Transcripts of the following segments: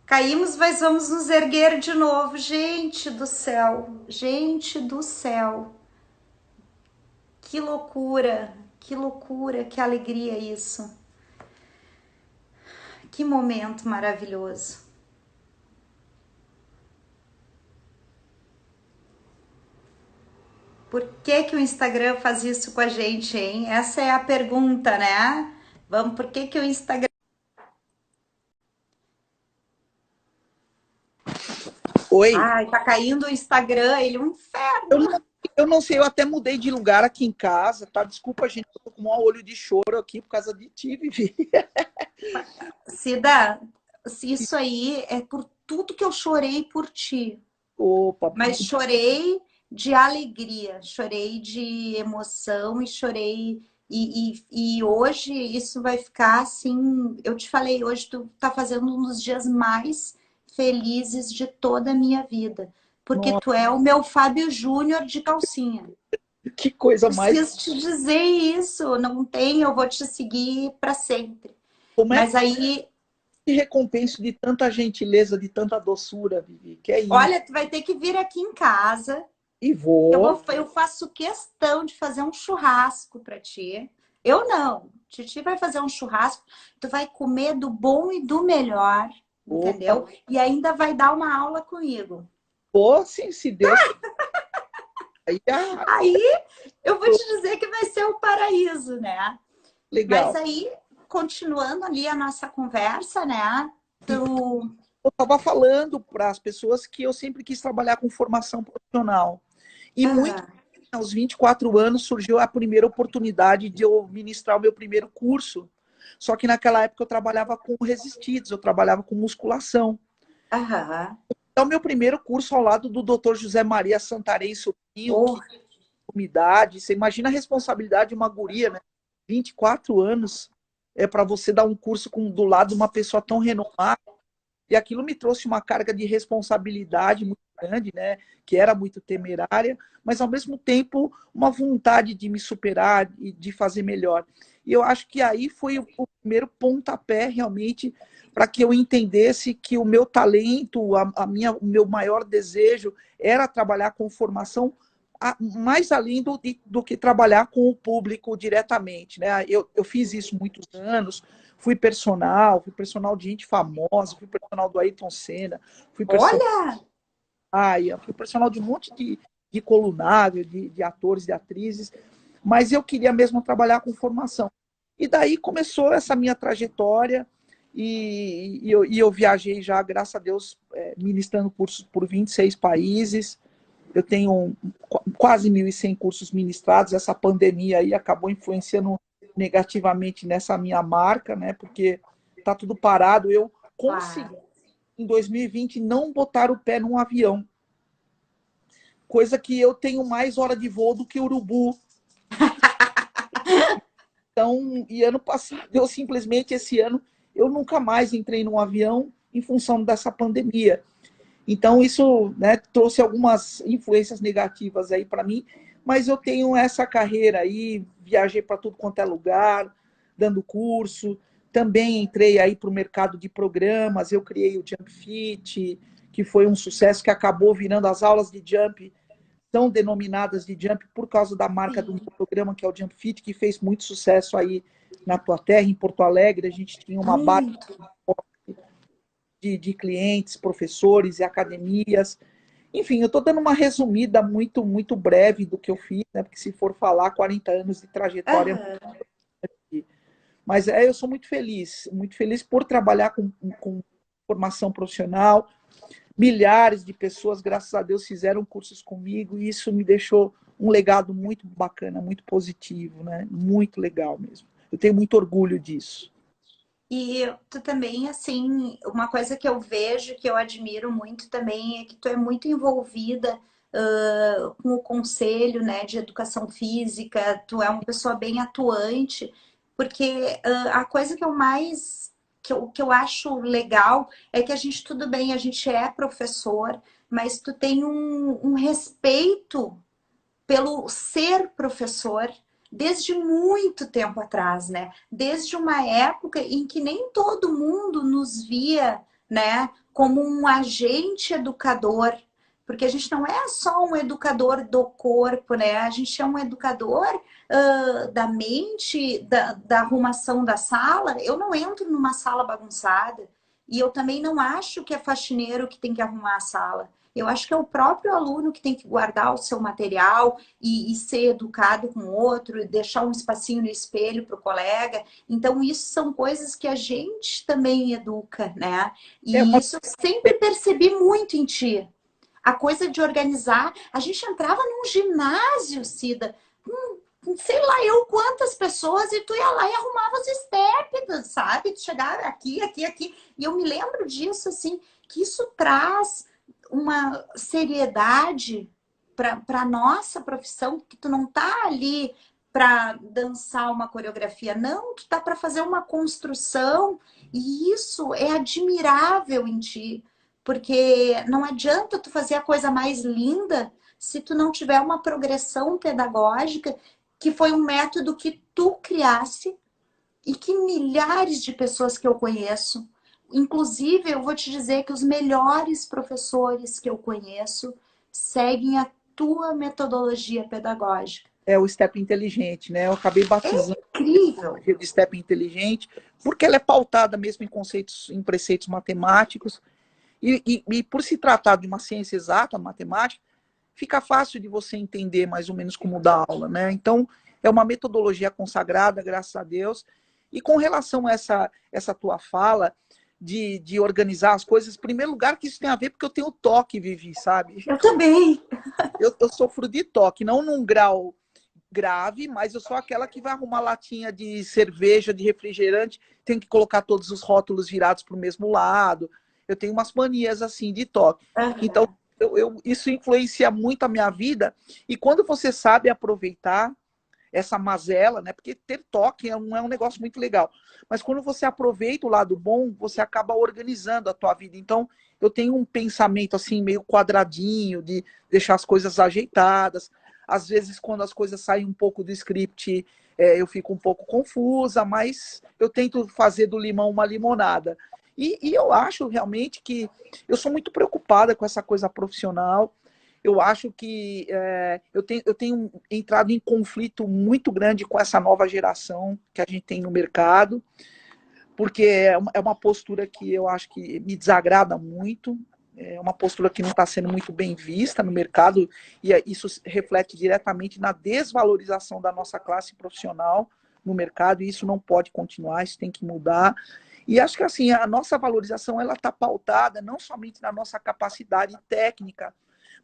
Caímos, mas vamos nos erguer de novo. Gente do céu, gente do céu. Que loucura, que alegria isso. Que momento maravilhoso. Por que que o Instagram faz isso com a gente, hein? Essa é a pergunta, né? Vamos, por que que o Instagram... Oi, Ai, tá caindo o Instagram, ele é um eu inferno. não, eu não sei, eu até mudei de lugar aqui em casa, tá? Desculpa, gente, eu tô com um olho de choro aqui por causa de ti, Vivi. Cida, isso aí é por tudo que eu chorei por ti. Opa, Mas chorei de alegria, chorei de emoção e chorei. E hoje isso vai ficar assim. Eu te falei, hoje tu tá fazendo um dos dias mais felizes de toda a minha vida. Porque nossa, tu é o meu Fábio Júnior de calcinha. que coisa mais. Preciso te dizer isso. Não tem, eu vou te seguir para sempre. Como é que Mas aí, te recompenso de tanta gentileza, de tanta doçura, Vivi? Que é isso? olha, tu vai ter que vir aqui em casa. E vou. Eu faço questão de fazer um churrasco para ti. Eu não. Titi vai fazer um churrasco, tu vai comer do bom e do melhor, Opa, entendeu? E ainda vai dar uma aula comigo. pô, sim, se Deus. Aí, Aí eu vou te dizer que vai ser o paraíso, né? Mas legal. aí, continuando ali a nossa conversa, né? Tu... Eu estava falando para as pessoas que eu sempre quis trabalhar com formação profissional. E muito Aham, aos 24 anos surgiu a primeira oportunidade de eu ministrar o meu primeiro curso. Só que naquela época eu trabalhava com resistidos, eu trabalhava com musculação. aham. Então, meu primeiro curso ao lado do Dr. José Maria Santarém Sobrinho, Oh, que umidade, você imagina a responsabilidade de uma guria, né? 24 anos é para você dar um curso do lado de uma pessoa tão renomada. E aquilo me trouxe uma carga de responsabilidade muito grande, né? Que era muito temerária, mas ao mesmo tempo uma vontade de me superar e de fazer melhor. E eu acho que aí foi o primeiro pontapé realmente para que eu entendesse que o meu talento, o meu maior desejo era trabalhar com formação mais além do que trabalhar com o público diretamente, né? Eu fiz isso muitos anos, fui personal de gente famosa, fui personal do Ayrton Senna, fui personal olha! fui personal de um monte de colunário, de atores e atrizes, mas eu queria mesmo trabalhar com formação. E daí começou essa minha trajetória, e eu viajei já, graças a Deus, ministrando cursos por 26 países. Eu tenho quase 1.100 cursos ministrados. Essa pandemia aí acabou influenciando negativamente nessa minha marca, né? Porque tá tudo parado. Eu consegui, Claro. em 2020, não botar o pé num avião, coisa que eu tenho mais hora de voo do que urubu. Então, e ano passado, eu simplesmente, esse ano, eu nunca mais entrei num avião em função dessa pandemia. Então, isso, né, trouxe algumas influências negativas aí para mim, mas eu tenho essa carreira aí, viajei para tudo quanto é lugar, dando curso, também entrei aí para o mercado de programas, eu criei o Jump Fit, que foi um sucesso que acabou virando as aulas de Jump, são denominadas de Jump por causa da marca do meu Sim. programa, que é o Jump Fit, que fez muito sucesso aí na tua terra, em Porto Alegre. A gente tinha uma base Muito. de clientes, professores e academias. Enfim, eu estou dando uma resumida muito, muito breve do que eu fiz, né? Porque se for falar 40 anos de trajetória, Aham. mas eu sou muito feliz por trabalhar com formação profissional. Milhares de pessoas, graças a Deus, fizeram cursos comigo e isso me deixou um legado muito bacana, muito positivo, né? Muito legal mesmo. Eu tenho muito orgulho disso. E tu também, assim, uma coisa que eu vejo, que eu admiro muito também, é que tu é muito envolvida com o conselho, né, de educação física, tu é uma pessoa bem atuante, porque a coisa que eu mais, que eu acho legal é que a gente, tudo bem, a gente é professor, mas tu tem um respeito pelo ser professor desde muito tempo atrás, né? Desde uma época em que nem todo mundo nos via né? Como um agente educador, porque a gente não é só um educador do corpo, né? A gente é um educador da mente, da arrumação da sala. Eu não entro numa sala bagunçada e eu também não acho que é faxineiro que tem que arrumar a sala. Eu acho que é o próprio aluno que tem que guardar o seu material e ser educado com o outro, e deixar um espacinho no espelho para o colega. Então, isso são coisas que a gente também educa, né? É E uma... isso eu sempre percebi muito em ti. A coisa de organizar. A gente entrava num ginásio, Cida, com sei lá eu quantas pessoas, e tu ia lá e arrumava os steps, sabe? Tu chegava aqui, aqui, aqui. E eu me lembro disso, assim, que isso traz uma seriedade para a nossa profissão, que tu não tá ali para dançar uma coreografia, não, tu tá para fazer uma construção, e isso é admirável em ti, porque não adianta tu fazer a coisa mais linda se tu não tiver uma progressão pedagógica, que foi um método que tu criasse e que milhares de pessoas que eu conheço, inclusive eu vou te dizer que os melhores professores que eu conheço seguem a tua metodologia pedagógica. É o step inteligente, né? Eu acabei É batizando incrível. de step inteligente, porque ela é pautada mesmo em conceitos, em preceitos matemáticos, e por se tratar de uma ciência exata, matemática, fica fácil de você entender mais ou menos como dar aula, né? Então, é uma metodologia consagrada, graças a Deus. E com relação a essa tua fala de organizar as coisas, em primeiro lugar, que isso tem a ver porque eu tenho toque, Vivi, sabe? Eu também. Eu sofro de toque, não num grau grave, mas eu sou aquela que vai arrumar latinha de cerveja, de refrigerante, tem que colocar todos os rótulos virados para o mesmo lado. Eu tenho umas manias assim de toque. Então, Uhum. isso influencia muito a minha vida. E quando você sabe aproveitar essa mazela, né? Porque ter toque não é um negócio muito legal. Mas quando você aproveita o lado bom, você acaba organizando a tua vida. Então, eu tenho um pensamento assim meio quadradinho de deixar as coisas ajeitadas. Às vezes, quando as coisas saem um pouco do script, eu fico um pouco confusa, mas eu tento fazer do limão uma limonada. E eu acho realmente que eu sou muito preocupada com essa coisa profissional. Eu acho que eu tenho entrado em conflito muito grande com essa nova geração que a gente tem no mercado, porque é uma postura que eu acho que me desagrada muito, é uma postura que não está sendo muito bem vista no mercado, e isso reflete diretamente na desvalorização da nossa classe profissional no mercado, e isso não pode continuar, isso tem que mudar. E acho que assim, a nossa valorização ela está pautada não somente na nossa capacidade técnica,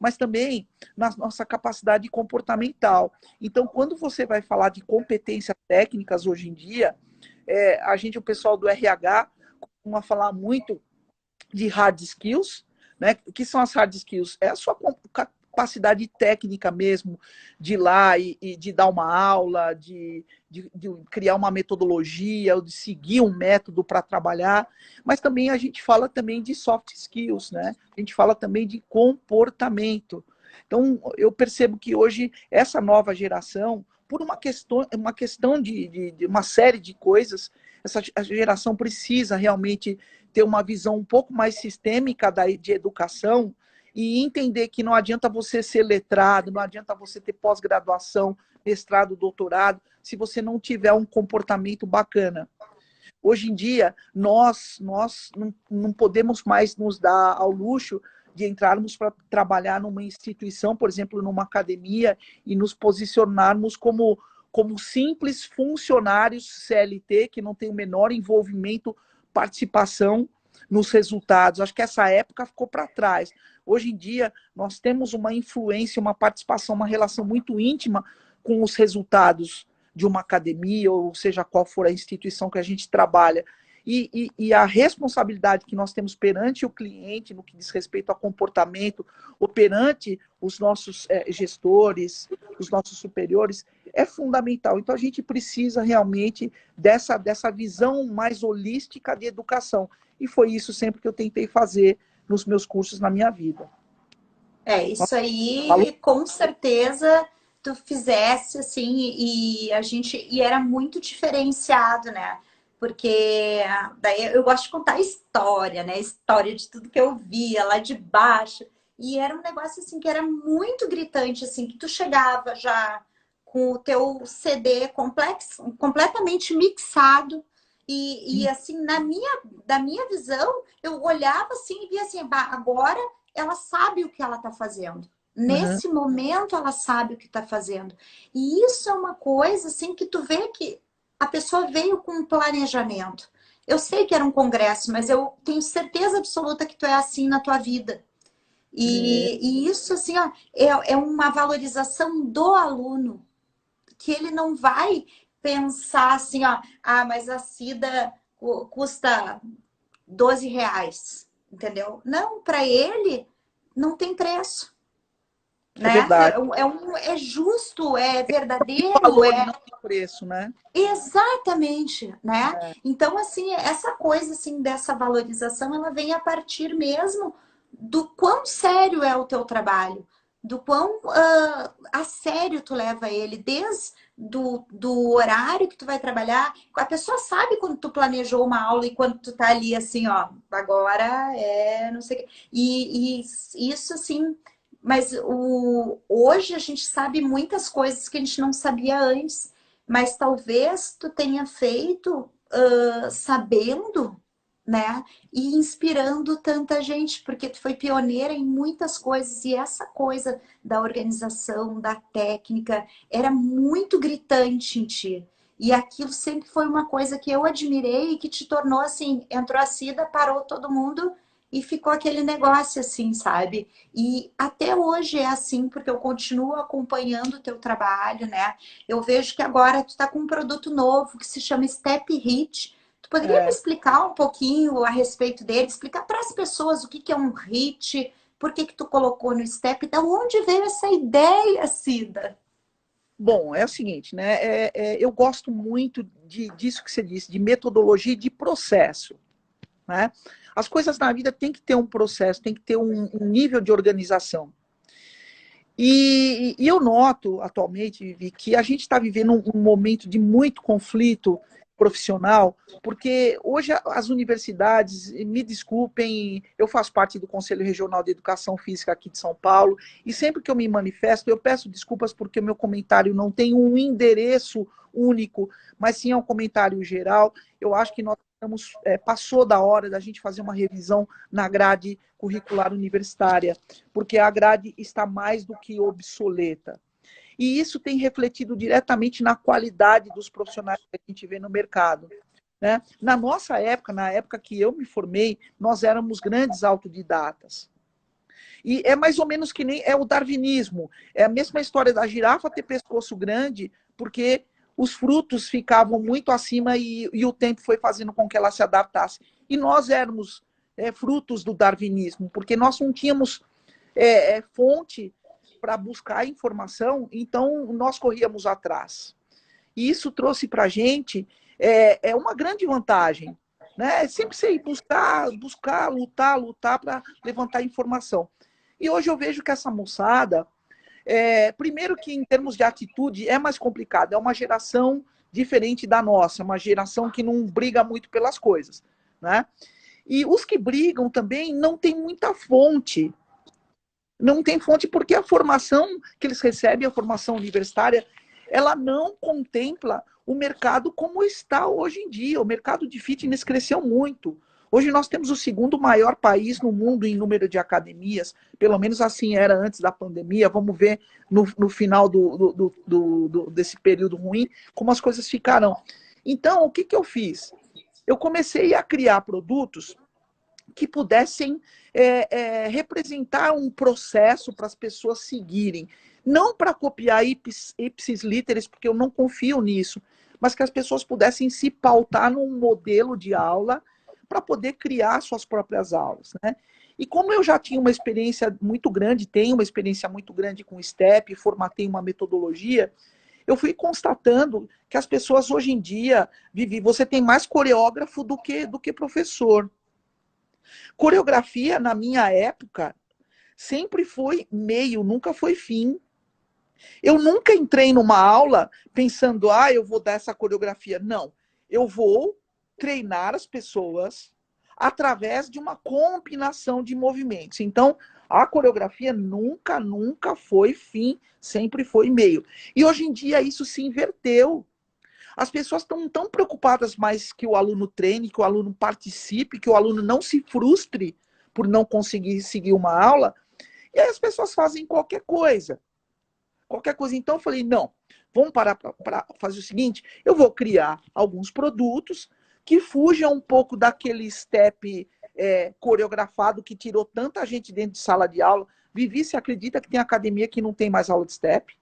mas também na nossa capacidade comportamental. Então, quando você vai falar de competências técnicas hoje em dia, o pessoal do RH, costuma falar muito de hard skills, né? O que são as hard skills? É a sua capacidade técnica mesmo de ir lá e de dar uma aula, de criar uma metodologia, ou de seguir um método para trabalhar, mas também a gente fala também de soft skills, né? A gente fala também de comportamento. Então, eu percebo que hoje essa nova geração, por uma questão de uma série de coisas, essa geração precisa realmente ter uma visão um pouco mais sistêmica de educação e entender que não adianta você ser letrado, não adianta você ter pós-graduação, mestrado, doutorado, se você não tiver um comportamento bacana. Hoje em dia, nós não podemos mais nos dar ao luxo de entrarmos para trabalhar numa instituição, por exemplo, numa academia, e nos posicionarmos como simples funcionários CLT, que não tem o menor envolvimento, participação nos resultados. Acho que essa época ficou para trás. Hoje em dia, nós temos uma influência, uma participação, uma relação muito íntima com os resultados de uma academia, ou seja qual for a instituição que a gente trabalha. E a responsabilidade que nós temos perante o cliente, no que diz respeito ao comportamento, ou perante os nossos gestores, os nossos superiores, é fundamental. Então, a gente precisa realmente dessa visão mais holística de educação. E foi isso sempre que eu tentei fazer nos meus cursos na minha vida. Isso Falou? aí, com certeza, tu fizesse assim, e a gente, e era muito diferenciado, né? porque daí eu gosto de contar história, né? História de tudo que eu via lá de baixo. E era um negócio assim que era muito gritante, assim, que tu chegava já com o teu CD complexo, completamente mixado. E assim, da minha visão, eu olhava assim e via assim, "Bah, agora ela sabe o que ela está fazendo. Uhum. Nesse momento ela sabe o que está fazendo. E isso é uma coisa assim que tu vê que a pessoa veio com um planejamento. Eu sei que era um congresso, mas eu tenho certeza absoluta que tu é assim na tua vida. É, E isso, assim, ó, é uma valorização do aluno, que ele não vai pensar assim, ó, ah, mas a Cida custa R$ 12, entendeu? Não, para ele não tem preço, é né? verdade. É justo, é Tem verdadeiro, valor e é não tem preço, né? exatamente, né? É, Então, assim, essa coisa assim dessa valorização, ela vem a partir mesmo do quão sério é o teu trabalho, do quão a sério tu leva ele, desde do horário que tu vai trabalhar. A pessoa sabe quando tu planejou uma aula e quando tu tá ali assim, ó, agora é não sei o quê. E isso assim, mas hoje a gente sabe muitas coisas que a gente não sabia antes. Mas talvez tu tenha feito sabendo, né? E inspirando tanta gente, porque tu foi pioneira em muitas coisas, e essa coisa da organização, da técnica, era muito gritante em ti. E aquilo sempre foi uma coisa que eu admirei e que te tornou assim, entrou a Cida, parou todo mundo e ficou aquele negócio assim, sabe? E até hoje é assim, porque eu continuo acompanhando o teu trabalho, né? Eu vejo que agora tu está com um produto novo que se chama Step Hit. Tu poderia me é. explicar um pouquinho a respeito dele? Explicar para as pessoas o que que é um hit, por que que tu colocou no Step, da onde veio essa ideia, Cida? Bom, é o seguinte, né? Eu gosto muito disso que você disse, de metodologia e de processo, né? As coisas na vida tem que ter um processo, tem que ter um nível de organização. E eu noto atualmente, Vivi, que a gente está vivendo um momento de muito conflito profissional, porque hoje as universidades, me desculpem, eu faço parte do Conselho Regional de Educação Física aqui de São Paulo, e sempre que eu me manifesto, eu peço desculpas porque o meu comentário não tem um endereço único, mas sim é um comentário geral. Eu acho que nós estamos, passou da hora da gente fazer uma revisão na grade curricular universitária, porque a grade está mais do que obsoleta. E isso tem refletido diretamente na qualidade dos profissionais que a gente vê no mercado. Né? Na nossa época, na época que eu me formei, nós éramos grandes autodidatas. E é mais ou menos que nem é o darwinismo. É a mesma história da girafa ter pescoço grande, porque os frutos ficavam muito acima e o tempo foi fazendo com que ela se adaptasse. E nós éramos frutos do darwinismo, porque nós não tínhamos fonte para buscar informação, então nós corríamos atrás. E isso trouxe para a gente uma grande vantagem. Né? Sempre sei buscar, lutar para levantar informação. E hoje eu vejo que essa moçada, primeiro que em termos de atitude é mais complicado, é uma geração diferente da nossa, uma geração que não briga muito pelas coisas. Né? E os que brigam também não tem muita fonte. Não tem fonte porque a formação que eles recebem, a formação universitária, ela não contempla o mercado como está hoje em dia. O mercado de fitness cresceu muito. Hoje nós temos o segundo maior país no mundo em número de academias, pelo menos assim era antes da pandemia. Vamos ver no final desse período ruim como as coisas ficarão. Então, o que, que eu fiz? Eu comecei a criar produtos que pudessem representar um processo para as pessoas seguirem. Não para copiar ipsis literis, porque eu não confio nisso, mas que as pessoas pudessem se pautar num modelo de aula para poder criar suas próprias aulas. Né? E como eu já tinha uma experiência muito grande, tenho uma experiência muito grande com STEP, formatei uma metodologia, eu fui constatando que as pessoas hoje em dia, Vivi, você tem mais coreógrafo do que professor. Coreografia, na minha época, sempre foi meio, nunca foi fim. Eu nunca entrei numa aula pensando, eu vou dar essa coreografia. Não. Eu vou treinar as pessoas através de uma combinação de movimentos. Então, a coreografia nunca, nunca foi fim, sempre foi meio. E hoje em dia isso se inverteu. As pessoas estão tão preocupadas mais que o aluno treine, que o aluno participe, que o aluno não se frustre por não conseguir seguir uma aula, e aí as pessoas fazem qualquer coisa. Qualquer coisa. Então eu falei, não, vamos parar para fazer o seguinte, eu vou criar alguns produtos que fujam um pouco daquele step coreografado que tirou tanta gente dentro de sala de aula. Vivi, você acredita que tem academia que não tem mais aula de step?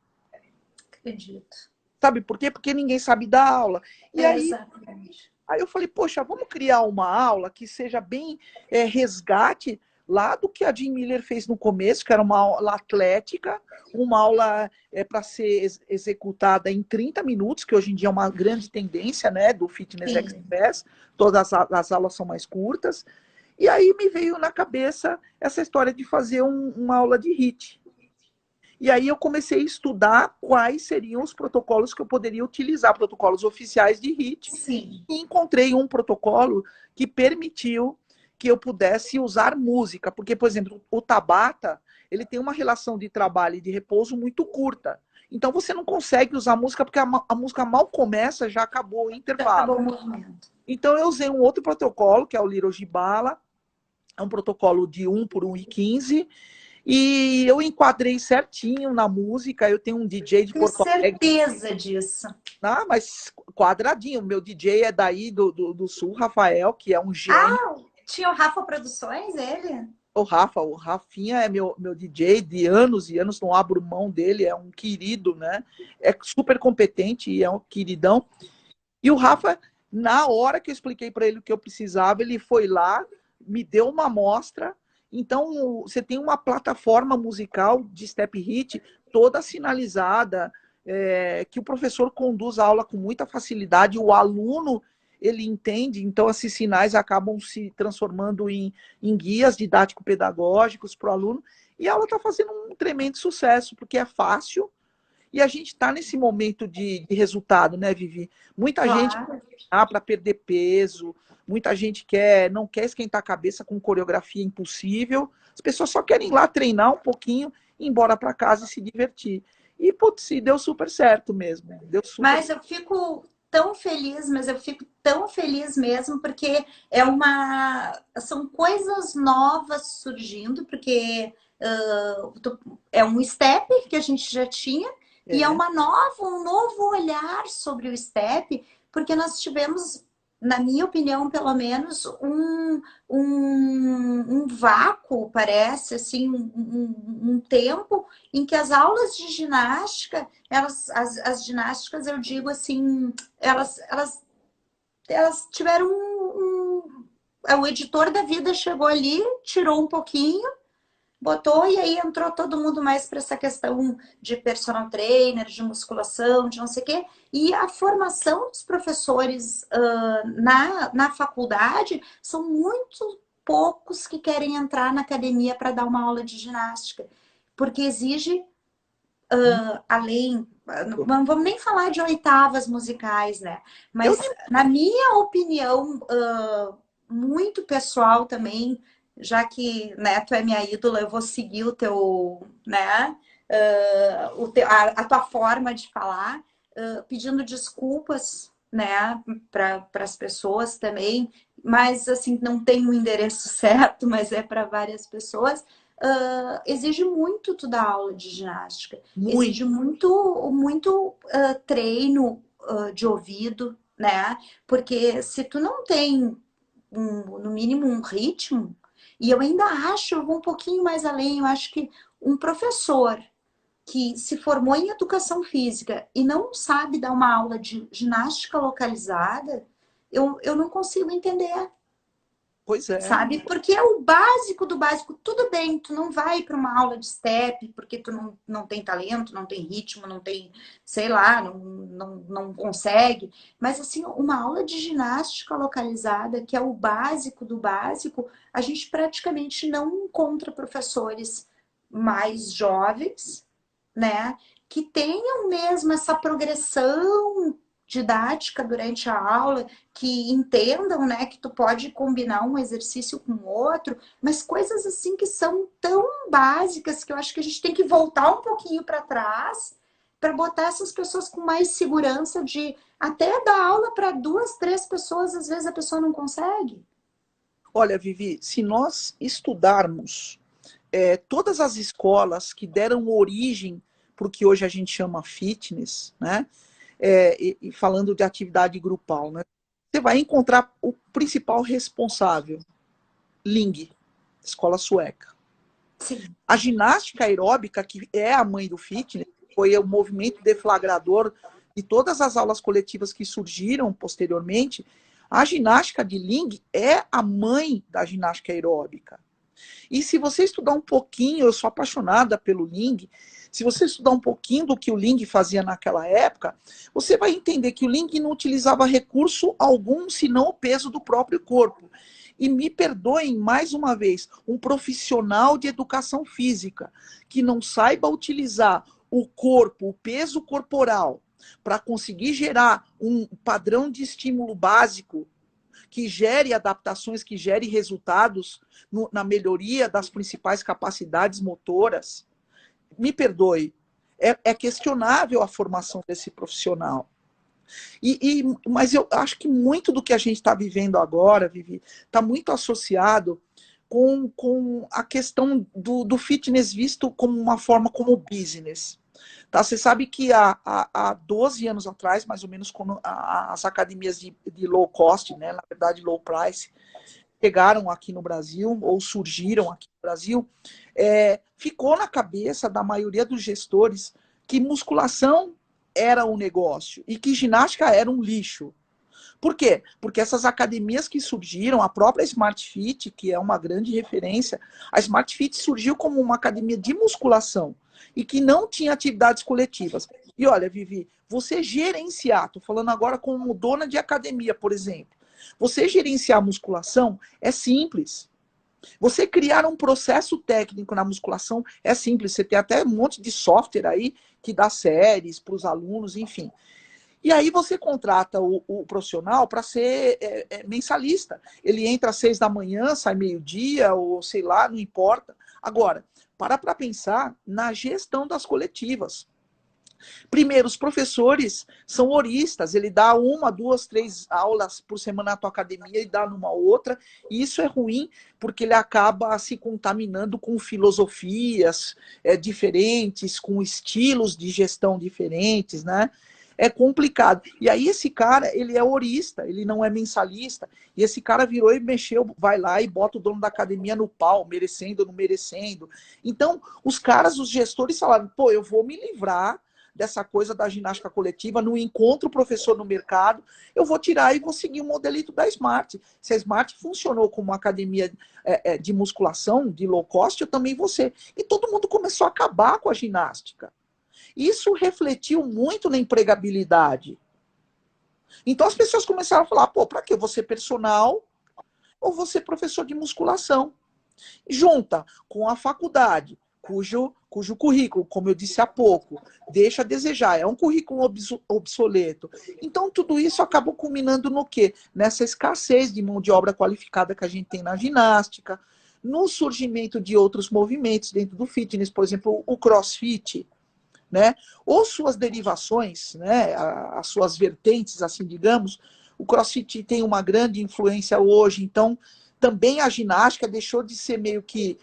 Acredito. Sabe por quê? Porque ninguém sabe dar aula. E Exatamente. aí eu falei, poxa, vamos criar uma aula que seja bem resgate lá do que a Jim Miller fez no começo, que era uma aula atlética, uma aula para ser executada em 30 minutos, que hoje em dia é uma grande tendência, né, do Fitness Sim. Express, todas as aulas são mais curtas. E aí me veio na cabeça essa história de fazer uma aula de HIIT. E aí eu comecei a estudar quais seriam os protocolos que eu poderia utilizar, protocolos oficiais de HIIT, Sim. e encontrei um protocolo que permitiu que eu pudesse usar música, porque, por exemplo, o Tabata, ele tem uma relação de trabalho e de repouso muito curta. Então você não consegue usar música porque a música mal começa, já acabou o Já intervalo. acabou o movimento. Então eu usei um outro protocolo, que é o Little Gibala, é um protocolo de 1 por 1,15, e eu enquadrei certinho na música. Eu tenho um DJ de Tenho Porto Alegre. certeza disso. Ah, mas quadradinho. Meu DJ é daí do Sul, Rafael, que é um gênio. Ah, tinha o Rafa Produções, ele? O Rafinha é meu DJ de anos e anos, não abro mão dele, é um querido, né? É super competente e é um queridão. E o Rafa, na hora que eu expliquei para ele o que eu precisava, ele foi lá, me deu uma amostra. Então, você tem uma plataforma musical de step hit toda sinalizada, que o professor conduz a aula com muita facilidade, o aluno ele entende, então esses sinais acabam se transformando em guias didático-pedagógicos para o aluno, e a aula está fazendo um tremendo sucesso, porque é fácil, e a gente está nesse momento de resultado, né, Vivi? Muita gente Claro. para perder peso, muita gente não quer esquentar a cabeça com coreografia impossível, as pessoas só querem ir lá treinar um pouquinho, ir embora para casa e se divertir. E, putz, deu super certo mesmo. Deu super. Mas eu fico tão feliz, mas eu fico tão feliz mesmo, porque são coisas novas surgindo, porque é um step que a gente já tinha, e é É, um novo olhar sobre o step, porque nós tivemos, na minha opinião, pelo menos, um vácuo, parece, assim, um tempo em que as aulas de ginástica, as ginásticas, eu digo assim, elas tiveram o editor da vida chegou ali, tirou um pouquinho, botou, e aí entrou todo mundo mais para essa questão de personal trainer, de musculação, de não sei o quê. E a formação dos professores na faculdade são muito poucos que querem entrar na academia para dar uma aula de ginástica, porque exige além, não vamos nem falar de oitavas musicais, né? eu, Mas na minha opinião, muito pessoal também, já que, né, tu é minha ídola, eu vou seguir o teu, né, a tua forma de falar, pedindo desculpas, né, para as pessoas também, mas assim, não tem um endereço certo, mas é para várias pessoas. Exige muito tu dar aula de ginástica, muito. exige muito treino de ouvido, né? Porque se tu não tem no mínimo um ritmo, e eu ainda acho, eu vou um pouquinho mais além, eu acho que um professor que se formou em educação física e não sabe dar uma aula de ginástica localizada, eu não consigo entender, Pois é. sabe? Porque é o básico do básico. Tudo bem, tu não vai para uma aula de step porque tu não tem talento, não tem ritmo, não tem, sei lá, não consegue. Mas, assim, uma aula de ginástica localizada, que é o básico do básico, a gente praticamente não encontra professores mais jovens, né? Que tenham mesmo essa progressão didática durante a aula, que entendam, né, que tu pode combinar um exercício com o outro, mas coisas assim que são tão básicas que eu acho que a gente tem que voltar um pouquinho para trás para botar essas pessoas com mais segurança de até dar aula para 2, 3 pessoas, às vezes a pessoa não consegue. Olha, Vivi, se nós estudarmos todas as escolas que deram origem para o que hoje a gente chama fitness, né? E falando de atividade grupal, né? Você vai encontrar o principal responsável, Ling, escola sueca. Sim. A ginástica aeróbica, que é a mãe do fitness, foi o movimento deflagrador de todas as aulas coletivas que surgiram posteriormente. A ginástica de Ling é a mãe da ginástica aeróbica. E se você estudar um pouquinho, eu sou apaixonada pelo Ling, se você estudar um pouquinho do que o Ling fazia naquela época, você vai entender que o Ling não utilizava recurso algum, senão o peso do próprio corpo. E me perdoem mais uma vez, um profissional de educação física que não saiba utilizar o corpo, o peso corporal, para conseguir gerar um padrão de estímulo básico que gere adaptações, que gere resultados na melhoria das principais capacidades motoras, me perdoe, é questionável a formação desse profissional. Mas eu acho que muito do que a gente está vivendo agora, Vivi, está muito associado com a questão do fitness visto como uma forma como business. Tá? Você sabe que há 12 anos atrás, mais ou menos, quando as academias de low cost, né, na verdade low price, chegaram aqui no Brasil, ou surgiram aqui no Brasil, ficou na cabeça da maioria dos gestores que musculação era um negócio e que ginástica era um lixo. Por quê? Porque essas academias que surgiram, a própria Smart Fit, que é uma grande referência, a Smart Fit surgiu como uma academia de musculação e que não tinha atividades coletivas. E olha, Vivi, você gerenciar, estou falando agora como dona de academia, por exemplo, você gerenciar a musculação é simples. Você criar um processo técnico na musculação é simples. Você tem até um monte de software aí que dá séries para os alunos, enfim. E aí você contrata o profissional para ser mensalista. Ele entra às 6 da manhã, sai meio-dia, ou sei lá, não importa. Agora, para pensar na gestão das coletivas. Primeiro, os professores são horistas, ele dá 1, 2, 3 aulas por semana na tua academia e dá numa outra, e isso é ruim porque ele acaba se contaminando com filosofias diferentes, com estilos de gestão diferentes, né? É complicado. E aí esse cara, ele é horista, ele não é mensalista, e esse cara virou e mexeu, vai lá e bota o dono da academia no pau, merecendo ou não merecendo. Então, os caras, os gestores falaram, pô, eu vou me livrar dessa coisa da ginástica coletiva, não encontro professor no mercado, eu vou tirar e vou seguir o modelito da Smart. Se a Smart funcionou como uma academia de musculação, de low cost, eu também vou ser. E todo mundo começou a acabar com a ginástica. Isso refletiu muito na empregabilidade. Então as pessoas começaram a falar, pô, para que eu vou ser personal ou vou ser professor de musculação? Junta com a faculdade, cujo currículo, como eu disse há pouco, deixa a desejar, é um currículo obsoleto. Então, tudo isso acabou culminando no quê? Nessa escassez de mão de obra qualificada que a gente tem na ginástica, no surgimento de outros movimentos dentro do fitness, por exemplo, o CrossFit, né? Ou suas derivações, né? As suas vertentes, assim, digamos. O CrossFit tem uma grande influência hoje, então também a ginástica deixou de ser meio que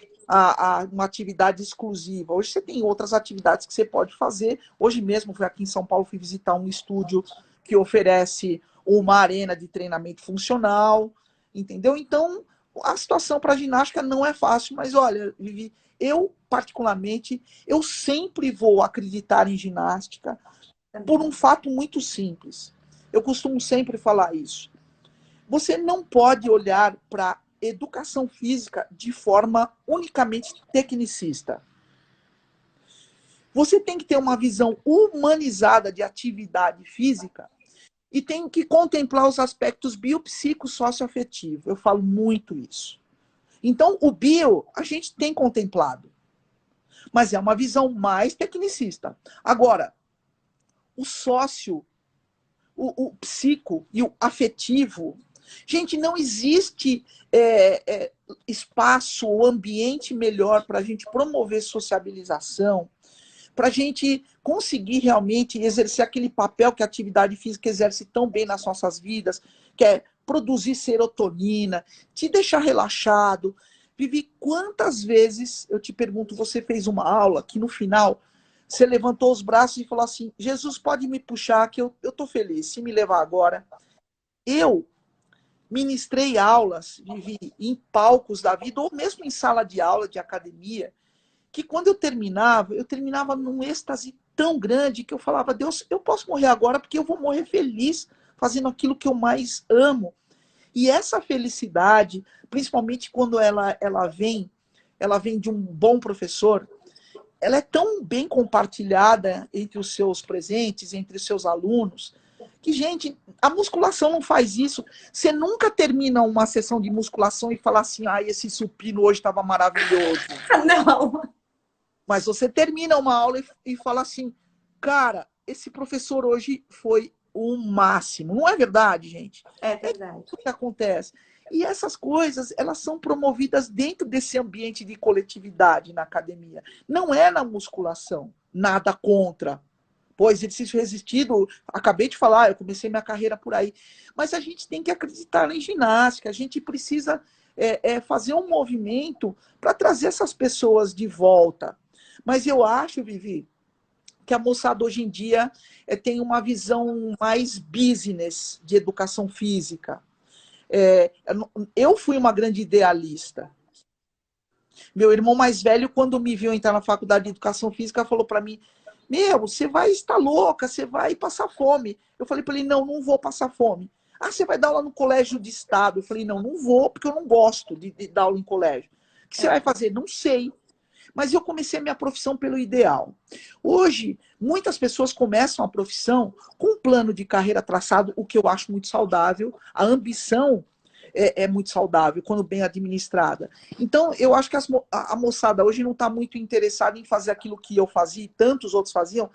uma atividade exclusiva. Hoje você tem outras atividades que você pode fazer. Hoje mesmo, fui aqui em São Paulo, fui visitar um estúdio que oferece uma arena de treinamento funcional, entendeu? Então, a situação para a ginástica não é fácil, mas olha, Vivi, eu, particularmente, eu sempre vou acreditar em ginástica por um fato muito simples. Eu costumo sempre falar isso. Você não pode olhar para educação física de forma unicamente tecnicista. Você tem que ter uma visão humanizada de atividade física e tem que contemplar os aspectos biopsicossocioafetivos. Eu falo muito isso. Então, o bio a gente tem contemplado, mas é uma visão mais tecnicista. Agora, o o psico e o afetivo. Gente, não existe espaço ou ambiente melhor para a gente promover sociabilização, para a gente conseguir realmente exercer aquele papel que a atividade física exerce tão bem nas nossas vidas, que é produzir serotonina, te deixar relaxado. Vivi, quantas vezes, eu te pergunto, você fez uma aula que no final você levantou os braços e falou assim, Jesus, pode me puxar que eu estou feliz, se me levar agora. Eu ministrei aulas, vivi em palcos da vida, ou mesmo em sala de aula de academia, que quando eu terminava num êxtase tão grande que eu falava, Deus, eu posso morrer agora porque eu vou morrer feliz fazendo aquilo que eu mais amo. E essa felicidade, principalmente quando ela vem de um bom professor, ela é tão bem compartilhada entre os seus presentes, entre os seus alunos, que, gente, a musculação não faz isso. Você nunca termina uma sessão de musculação e fala assim, ah, esse supino hoje estava maravilhoso. Não. Mas você termina uma aula e fala assim, cara, esse professor hoje foi o máximo. Não é verdade, gente? É É verdade. isso que acontece. E essas coisas, elas são promovidas dentro desse ambiente de coletividade na academia. Não é na musculação. Nada contra. Pô, exercício resistido, acabei de falar, eu comecei minha carreira por aí. Mas a gente tem que acreditar em ginástica, a gente precisa fazer um movimento para trazer essas pessoas de volta. Mas eu acho, Vivi, que a moçada hoje em dia tem uma visão mais business de educação física. Eu fui uma grande idealista. Meu irmão mais velho, quando me viu entrar na faculdade de educação física, falou para mim, meu, você vai estar louca, você vai passar fome. Eu falei para ele, não, não vou passar fome. Ah, você vai dar aula no colégio de estado? Eu falei, não, não vou, porque eu não gosto de dar aula em colégio. O que você vai fazer? Não sei. Mas eu comecei a minha profissão pelo ideal. Hoje, muitas pessoas começam a profissão com um plano de carreira traçado, o que eu acho muito saudável. A ambição é muito saudável quando bem administrada. Então, eu acho que a moçada hoje não está muito interessada em fazer aquilo que eu fazia e tantos outros faziam,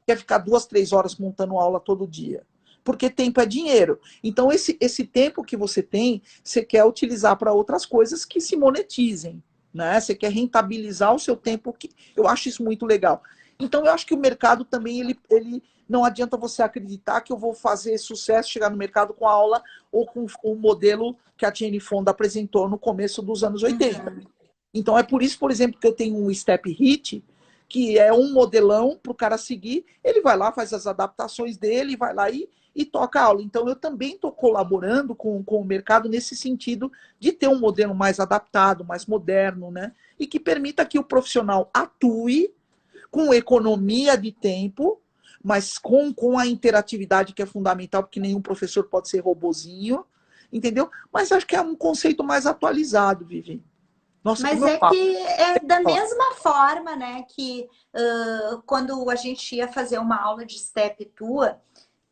que é ficar 2, 3 horas montando aula todo dia. Porque tempo é dinheiro. Então, esse tempo que você tem, você quer utilizar para outras coisas que se monetizem. Né? Você quer rentabilizar o seu tempo, que eu acho isso muito legal. Então, eu acho que o mercado também, ele não adianta você acreditar que eu vou fazer sucesso, chegar no mercado com a aula ou com o modelo que a Jane Fonda apresentou no começo dos anos 80. Uhum. Então, é por isso, por exemplo, que eu tenho um Step Hit, que é um modelão para o cara seguir. Ele vai lá, faz as adaptações dele, vai lá e toca a aula. Então, eu também estou colaborando com o mercado nesse sentido de ter um modelo mais adaptado, mais moderno, né? E que permita que o profissional atue com economia de tempo, mas com a interatividade que é fundamental, porque nenhum professor pode ser robozinho, entendeu? Mas acho que é um conceito mais atualizado, Vivi. Nossa, mas é que é da mesma forma, né, que quando a gente ia fazer uma aula de step tua,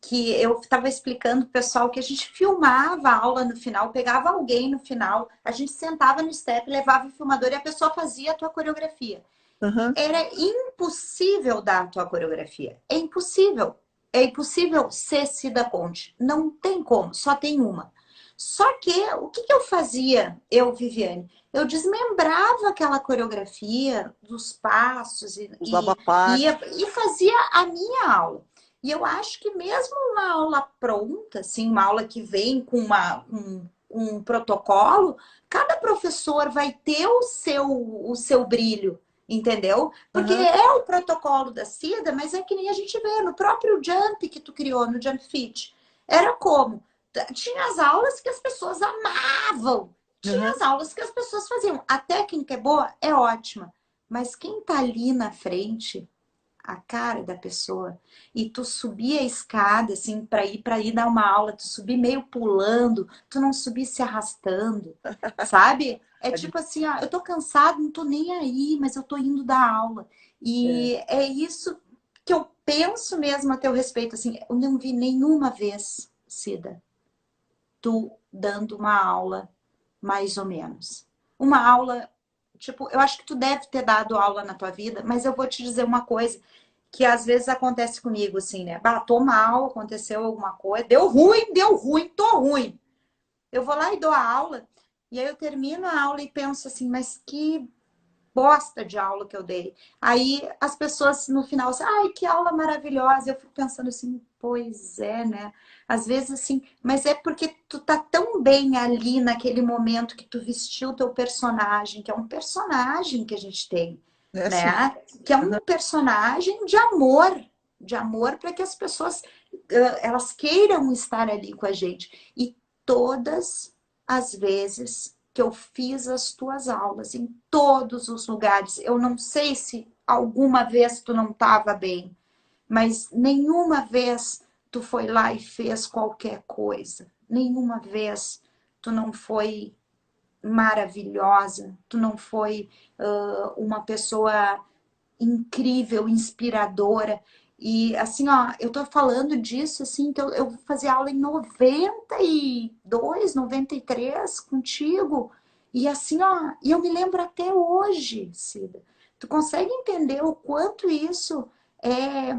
que eu estava explicando pro pessoal que a gente filmava a aula no final, pegava alguém no final, a gente sentava no step, levava o filmador e a pessoa fazia a tua coreografia. Uhum. Era impossível dar a tua coreografia. É impossível. É impossível ser Cida Conte. Não tem como, só tem uma. Só que o que eu fazia, Viviane? Eu desmembrava aquela coreografia dos passos e fazia a minha aula. E eu acho que mesmo uma aula pronta, assim, uma aula que vem com um protocolo, cada professor vai ter o seu brilho, entendeu? Porque é o protocolo da Cida, mas é que nem a gente vê no próprio Jump que tu criou, no Jump Fit. Era como? Tinha as aulas que as pessoas amavam. Tinha as aulas que as pessoas faziam. A técnica é boa? É ótima. Mas quem tá ali na frente, a cara da pessoa, e tu subir a escada, assim, para ir dar uma aula, tu subir meio pulando, tu não subir se arrastando, sabe? É tipo assim, ó, eu tô cansado, não tô nem aí, mas eu tô indo dar aula. E é isso que eu penso mesmo a teu respeito, assim, eu não vi nenhuma vez, Cida, tu dando uma aula mais ou menos. Uma aula, tipo, eu acho que tu deve ter dado aula na tua vida, mas eu vou te dizer uma coisa, que às vezes acontece comigo, assim, né? Bah, tô mal, aconteceu alguma coisa, deu ruim, tô ruim. Eu vou lá e dou a aula, e aí eu termino a aula e penso assim, mas que bosta de aula que eu dei. Aí as pessoas no final assim, ai, que aula maravilhosa. Eu fico pensando assim, pois é, né? Às vezes assim, mas é porque tu tá tão bem ali naquele momento que tu vestiu o teu personagem, que é um personagem que a gente tem, É assim. né? Que é um personagem de amor para que as pessoas elas queiram estar ali com a gente. E todas as vezes que eu fiz as tuas aulas em todos os lugares. Eu não sei se alguma vez tu não estava bem, mas nenhuma vez tu foi lá e fez qualquer coisa. Nenhuma vez tu não foi maravilhosa, tu não foi uma pessoa incrível, inspiradora. E assim, ó, eu tô falando disso assim, que eu fazia aula em 92, 93 contigo. E assim, ó, e eu me lembro até hoje, Cida. Tu consegue entender o quanto isso é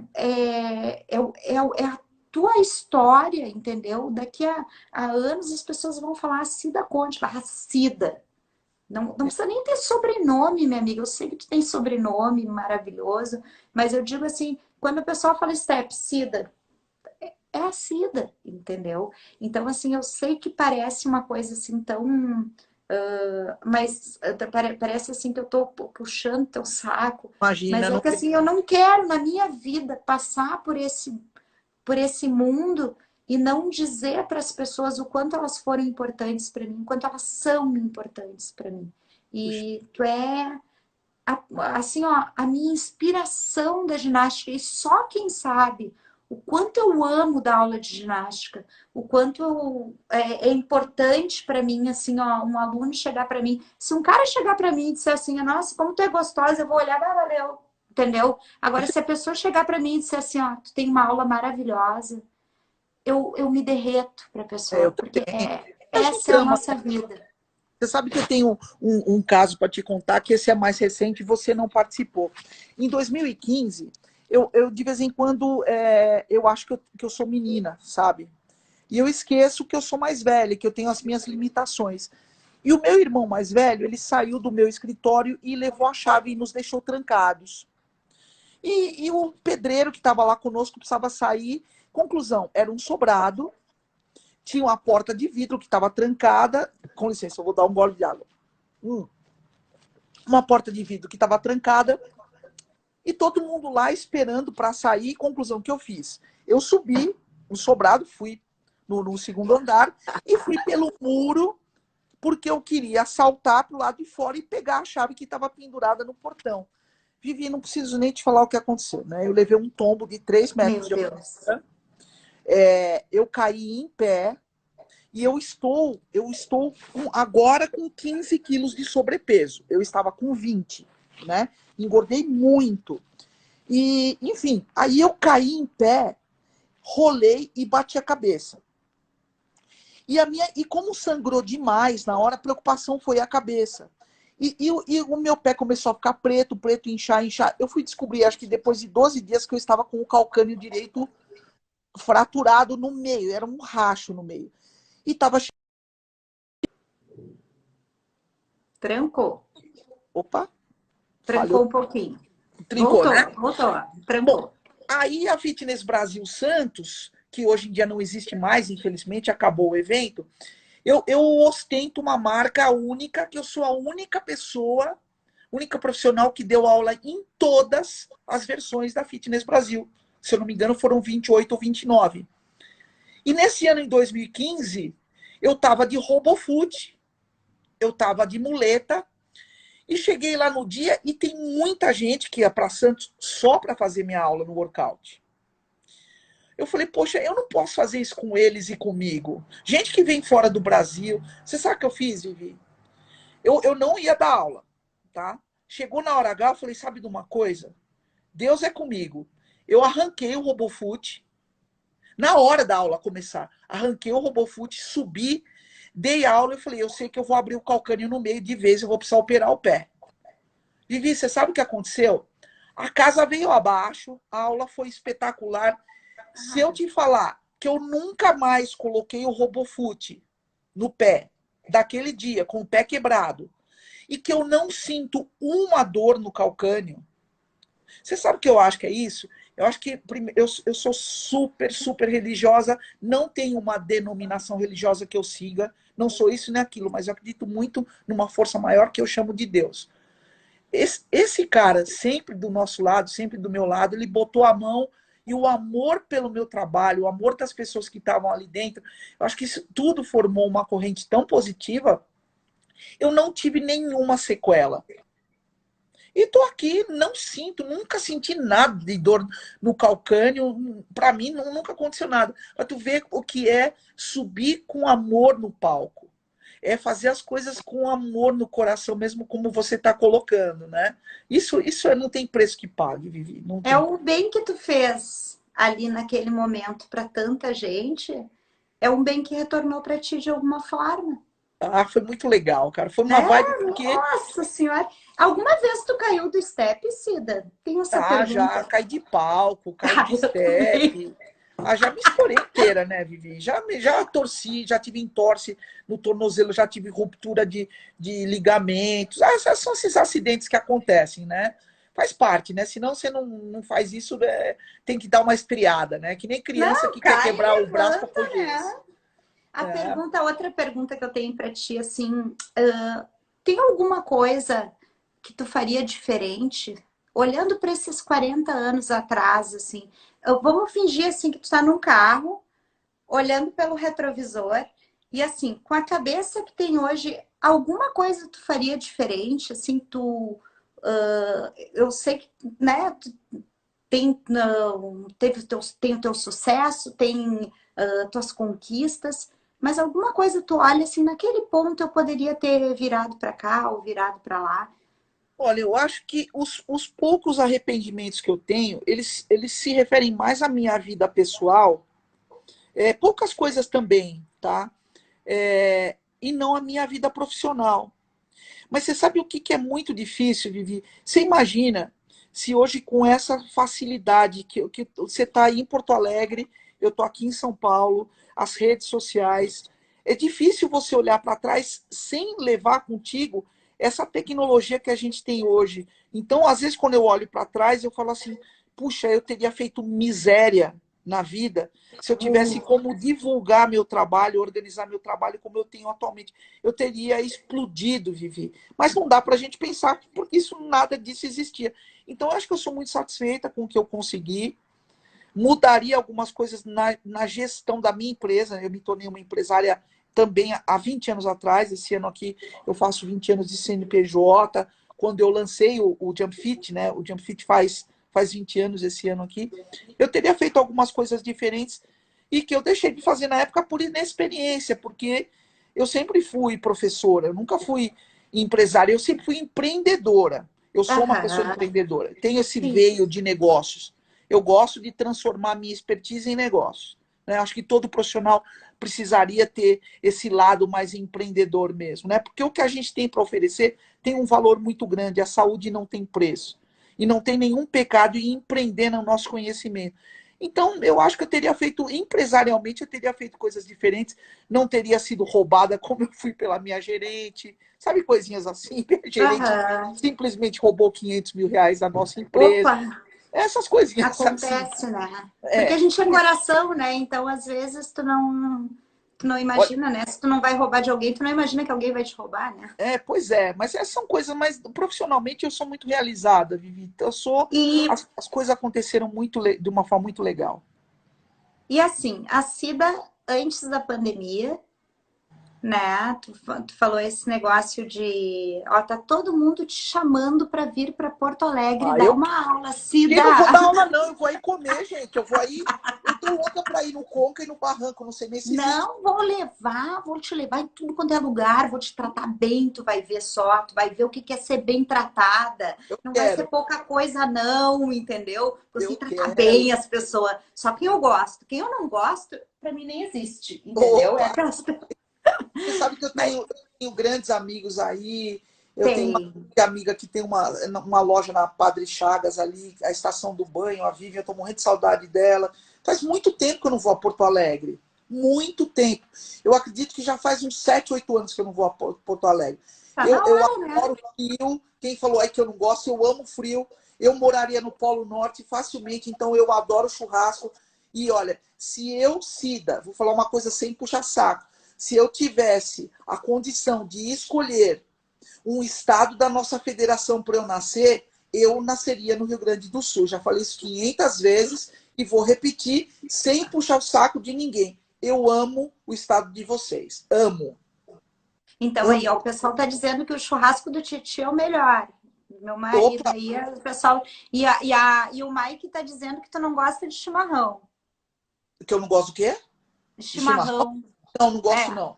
a tua história, entendeu? Daqui a anos as pessoas vão falar Cida Conte, ah, Cida. Não precisa nem ter sobrenome, minha amiga. Eu sei que tu tem sobrenome maravilhoso, mas eu digo assim, quando o pessoal fala Step, Cida, é a Cida, entendeu? Então, assim, eu sei que parece uma coisa assim tão. Mas parece assim que eu tô puxando teu saco. Mas Imagina, é não que tem. assim, eu não quero na minha vida passar por esse mundo e não dizer para as pessoas o quanto elas foram importantes para mim, o quanto elas são importantes para mim. Puxa, E tu é assim, ó, a minha inspiração da ginástica e só quem sabe o quanto eu amo dar aula de ginástica, o quanto é importante para mim, assim, ó, um aluno chegar para mim. Se um cara chegar para mim e disser assim, nossa, como tu é gostosa, eu vou olhar, ah, valeu, entendeu? Agora, se a pessoa chegar para mim e disser assim, ó, tu tem uma aula maravilhosa, eu me derreto para a eu pessoa, porque também. A gente essa é a ama. nossa vida. Você sabe que eu tenho um caso para te contar, que esse é mais recente e você não participou. Em 2015, eu de vez em quando eu acho que eu sou menina, sabe? E eu esqueço que eu sou mais velha, que eu tenho as minhas limitações. E o meu irmão mais velho, ele saiu do meu escritório e levou a chave e nos deixou trancados. E o pedreiro que estava lá conosco precisava sair. Conclusão, era um sobrado, tinha uma porta de vidro que estava trancada. Com licença, eu vou dar um gole de água. Uma porta de vidro que estava trancada e todo mundo lá esperando para sair. Conclusão que eu fiz. Eu subi no sobrado, fui no segundo andar e fui pelo muro porque eu queria saltar para o lado de fora e pegar a chave que estava pendurada no portão. Vivi, não preciso nem te falar o que aconteceu, né? Eu levei um tombo de 3 metros Meu de Deus. altura, eu caí em pé e eu estou agora com 15 quilos de sobrepeso. Eu estava com 20, né? Engordei muito. E, enfim, aí eu caí em pé, rolei e bati a cabeça. E como sangrou demais na hora, a preocupação foi a cabeça. E o meu pé começou a ficar preto, preto, inchar, inchar. Eu fui descobrir, acho que depois de 12 dias, que eu estava com o calcânio direito fraturado no meio, era um racho no meio. E estava. Trancou. Opa, falhou, Trancou um pouquinho. trincou, né? Voltou, Bom, trancou. aí a Fitness Brasil Santos, que hoje em dia não existe mais, infelizmente, acabou o evento. Eu ostento uma marca única, que eu sou a única pessoa, única profissional que deu aula em todas as versões da Fitness Brasil. Se eu não me engano, foram 28 ou 29. E nesse ano, em 2015, eu estava de RoboFoot, eu estava de muleta, e cheguei lá no dia e tem muita gente que ia para Santos só para fazer minha aula no workout. Eu falei, poxa, eu não posso fazer isso com eles e comigo. Gente que vem fora do Brasil. Você sabe o que eu fiz, Vivi? Eu não ia dar aula, tá? Chegou na hora H, eu falei, sabe de uma coisa? Deus é comigo. Eu arranquei o RoboFoot na hora da aula começar. Arranquei o RoboFoot, subi, dei aula e falei, eu sei que eu vou abrir o calcânio no meio de vez, eu vou precisar operar o pé. Vivi, você sabe o que aconteceu? A casa veio abaixo, a aula foi espetacular. Se eu te falar que eu nunca mais coloquei o RoboFoot no pé, daquele dia, com o pé quebrado, e que eu não sinto uma dor no calcânio, você sabe o que eu acho que é isso? Eu acho que eu sou super, super religiosa, não tenho uma denominação religiosa que eu siga, não sou isso nem aquilo, mas eu acredito muito numa força maior que eu chamo de Deus. Esse cara, sempre do nosso lado, sempre do meu lado, ele botou a mão e o amor pelo meu trabalho, o amor das pessoas que estavam ali dentro, eu acho que isso tudo formou uma corrente tão positiva, eu não tive nenhuma sequela. E tô aqui, não sinto, nunca senti nada de dor no calcânio. Para mim, nunca aconteceu nada. Para tu ver o que é subir com amor no palco. É fazer as coisas com amor no coração, mesmo como você está colocando, né? Isso não tem preço que pague, Vivi. Não É tem. o bem que tu fez ali naquele momento para tanta gente, é um bem que retornou para ti de alguma forma, Ah, foi muito legal, cara. Foi uma né? vibe porque Nossa Senhora! Alguma vez tu caiu do step, Cida? Tenho essa já pergunta. caí de palco, caí Ah, de eu também. step. Ah, já me estourei inteira, né, Vivi? Já torci, já tive entorse no tornozelo, já tive ruptura de ligamentos. Ah, são esses acidentes que acontecem, né? Faz parte, né? Senão você não faz isso, tem que dar uma estriada, né? Que nem criança Não, que quer cai e quebrar o braço para levanta, pôr gesso. né? A É. pergunta, outra pergunta que eu tenho para ti, assim, tem alguma coisa que tu faria diferente? Olhando para esses 40 anos atrás, assim, vamos fingir assim que tu tá num carro, olhando pelo retrovisor, e assim, com a cabeça que tem hoje, alguma coisa tu faria diferente? Assim, eu sei que, né, tu tem, tem o teu sucesso, tem tuas conquistas, mas alguma coisa tu olha assim, naquele ponto eu poderia ter virado para cá ou virado para lá. Olha, eu acho que os poucos arrependimentos que eu tenho, eles se referem mais à minha vida pessoal, poucas coisas também, tá? E não à minha vida profissional. Mas você sabe o que é muito difícil, Vivi? Você imagina se hoje, com essa facilidade que você está aí em Porto Alegre, eu estou aqui em São Paulo, as redes sociais, é difícil você olhar para trás sem levar contigo essa tecnologia que a gente tem hoje. Então, às vezes, quando eu olho para trás, eu falo assim: puxa, eu teria feito miséria na vida se eu tivesse como divulgar meu trabalho, organizar meu trabalho como eu tenho atualmente. Eu teria explodido, Vivi. Mas não dá para a gente pensar, porque isso, nada disso existia. Então, eu acho que eu sou muito satisfeita com o que eu consegui. Mudaria algumas coisas na gestão da minha empresa. Eu me tornei uma empresária também há 20 anos atrás. Esse ano aqui eu faço 20 anos de CNPJ. Quando eu lancei o Jump Fit, né? O Jump Fit faz 20 anos esse ano aqui. Eu teria feito algumas coisas diferentes e que eu deixei de fazer na época por inexperiência, porque eu sempre fui professora, eu nunca fui empresária, eu sempre fui empreendedora. Eu sou uma pessoa Aham, empreendedora, tenho esse sim. veio de negócios. Eu gosto de transformar minha expertise em negócios. Né? Acho que todo profissional precisaria ter esse lado mais empreendedor mesmo, né? Porque o que a gente tem para oferecer tem um valor muito grande, a saúde não tem preço. E não tem nenhum pecado em empreender no nosso conhecimento. Então, eu acho que eu teria feito, empresarialmente, eu teria feito coisas diferentes, não teria sido roubada como eu fui pela minha gerente, sabe, coisinhas assim. Minha gerente Aham. simplesmente roubou R$ 500 mil da nossa empresa. Opa, Essas coisinhas assim. acontece, né? Porque a É, gente é coração, né? Então, às vezes, tu não olha, imagina, né? Se tu não vai roubar de alguém, tu não imagina que alguém vai te roubar, né? pois é, mas essas são coisas, mas profissionalmente eu sou muito realizada, Vivi. Então, E, as coisas aconteceram de uma forma muito legal. e assim, a Cida, antes da pandemia, né? Tu falou esse negócio de, ó, tá todo mundo te chamando para vir para Porto Alegre Ah, dar eu uma aula, que Cida. não vou dar aula, não. Eu vou aí comer, gente. Eu vou aí. Eu tô louca pra ir no Conca e no Barranco. Não sei nem se existe. Não, vou te levar em tudo quanto é lugar, vou te tratar bem, tu vai ver só, tu vai ver o que que é ser bem tratada. Eu Não vai ser quero, pouca coisa, não, entendeu? Você eu tratar quero. bem as pessoas. Só quem eu gosto. Quem eu não gosto, pra mim nem existe, entendeu? É Opa! aquelas... Você sabe que eu Mas, tenho grandes amigos aí. Eu tenho uma Tem. amiga que tem uma loja na Padre Chagas ali, a Estação do Banho, a Vivian, eu tô morrendo de saudade dela. Faz muito tempo que eu não vou a Porto Alegre. Muito tempo. Eu acredito que já faz uns 7, 8 anos que eu não vou a Porto Alegre. Tá na Eu hora, né? adoro frio. Quem falou aí que eu não gosto, eu amo frio. Eu moraria no Polo Norte facilmente, então eu adoro churrasco. E olha, se eu, Cida, vou falar uma coisa sem puxar saco, se eu tivesse a condição de escolher um estado da nossa federação para eu nascer, eu nasceria no Rio Grande do Sul. Já falei isso 500 vezes e vou repetir sem puxar o saco de ninguém. Eu amo o estado de vocês. Amo. Então aí, Amo. ó, o pessoal tá dizendo que o churrasco do Titi é o melhor. Meu marido Opa, aí, o pessoal. E o Mike tá dizendo que tu não gosta de chimarrão. que eu não gosto do quê? De De chimarrão? chimarrão. Não, não É. gosto não.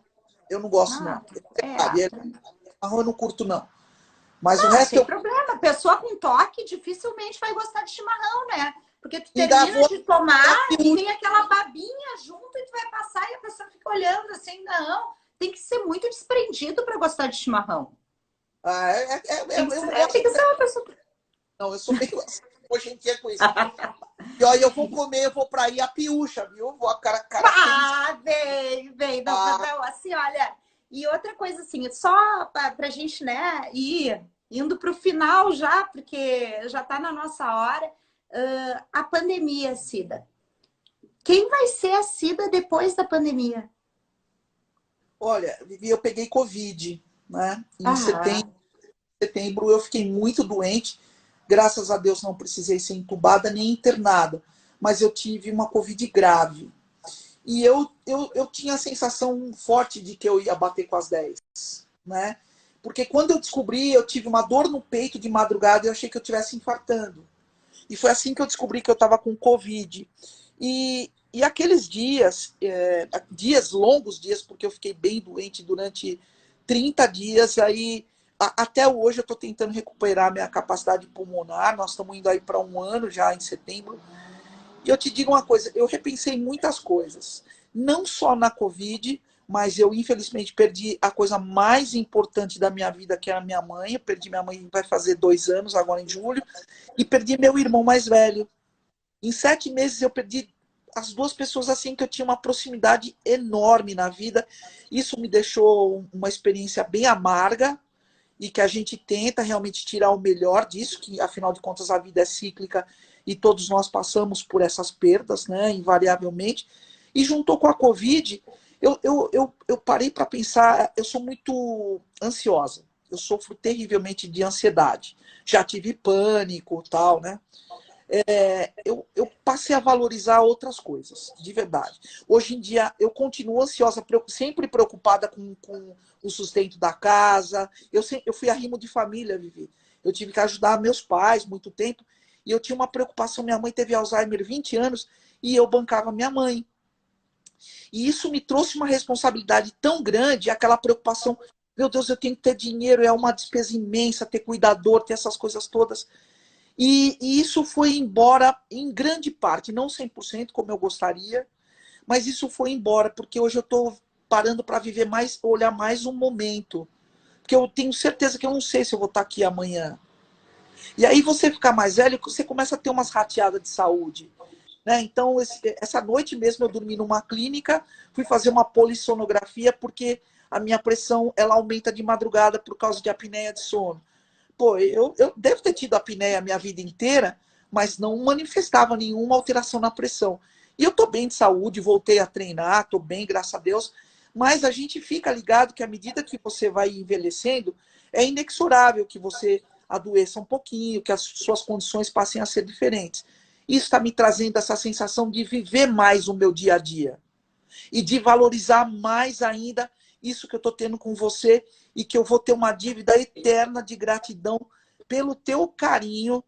Eu não gosto Ah, não. Sabe, chimarrão eu não curto não. Mas o não, não resto tem eu problema. Pessoa com toque dificilmente vai gostar de chimarrão, né? Porque tu ainda termina vou de tomar a e piúcha. tem aquela babinha junto e tu vai passar e a pessoa fica olhando assim, não. Tem que ser muito desprendido para gostar de chimarrão. Gosto. Tem que ser uma pessoa. Não, eu sou meio assim, hoje em dia com isso. E aí eu vou comer, eu vou pra aí a piúcha, viu? Vou a característica. Ah, bem, bem. Não, Ah, não, assim, olha. E outra coisa, assim, só para a gente, né, ir indo para o final já, porque já está na nossa hora. A pandemia, Cida. Quem vai ser a Cida depois da pandemia? olha, Vivi, eu peguei Covid, né? Em Ah, setembro eu fiquei muito doente. Graças a Deus não precisei ser entubada nem internada. Mas eu tive uma Covid grave. E eu tinha a sensação forte de que eu ia bater com as 10, né? Porque quando eu descobri, eu tive uma dor no peito de madrugada e eu achei que eu estivesse infartando. E foi assim que eu descobri que eu estava com Covid. E aqueles dias, dias, longos dias, porque eu fiquei bem doente durante 30 dias, aí até hoje eu estou tentando recuperar minha capacidade pulmonar, nós estamos indo aí para um ano já em setembro. E eu te digo uma coisa, eu repensei muitas coisas, não só na Covid, mas eu infelizmente perdi a coisa mais importante da minha vida, que era a minha mãe. Eu perdi minha mãe, vai fazer 2 anos agora em julho, e perdi meu irmão mais velho. Em 7 meses eu perdi as duas pessoas assim que eu tinha uma proximidade enorme na vida. Isso me deixou uma experiência bem amarga e que a gente tenta realmente tirar o melhor disso, que afinal de contas a vida é cíclica e todos nós passamos por essas perdas, né, invariavelmente. E juntou com a Covid, eu parei para pensar, eu sou muito ansiosa, eu sofro terrivelmente de ansiedade. Já tive pânico, tal, né? Eu passei a valorizar outras coisas, de verdade. Hoje em dia, eu continuo ansiosa, sempre preocupada com o sustento da casa. Eu fui arrimo de família, Vivi. Eu tive que ajudar meus pais muito tempo. E eu tinha uma preocupação. Minha mãe teve Alzheimer 20 anos e eu bancava minha mãe. E isso me trouxe uma responsabilidade tão grande, aquela preocupação. Meu Deus, eu tenho que ter dinheiro, é uma despesa imensa, ter cuidador, ter essas coisas todas. E isso foi embora em grande parte, não 100% como eu gostaria, mas isso foi embora, porque hoje eu estou parando para viver mais, olhar mais um momento. Porque eu tenho certeza que eu não sei se eu vou estar aqui amanhã. E aí você ficar mais velho, você começa a ter umas rateadas de saúde. Né? Então, essa noite mesmo eu dormi numa clínica, fui fazer uma polissonografia, porque a minha pressão ela aumenta de madrugada por causa de apneia de sono. Pô, eu devo ter tido apneia a minha vida inteira, mas não manifestava nenhuma alteração na pressão. E eu tô bem de saúde, voltei a treinar, tô bem, graças a Deus. Mas a gente fica ligado que à medida que você vai envelhecendo, é inexorável que você adoeça um pouquinho, que as suas condições passem a ser diferentes. Isso está me trazendo essa sensação de viver mais o meu dia a dia e de valorizar mais ainda isso que eu estou tendo com você e que eu vou ter uma dívida eterna de gratidão pelo teu carinho,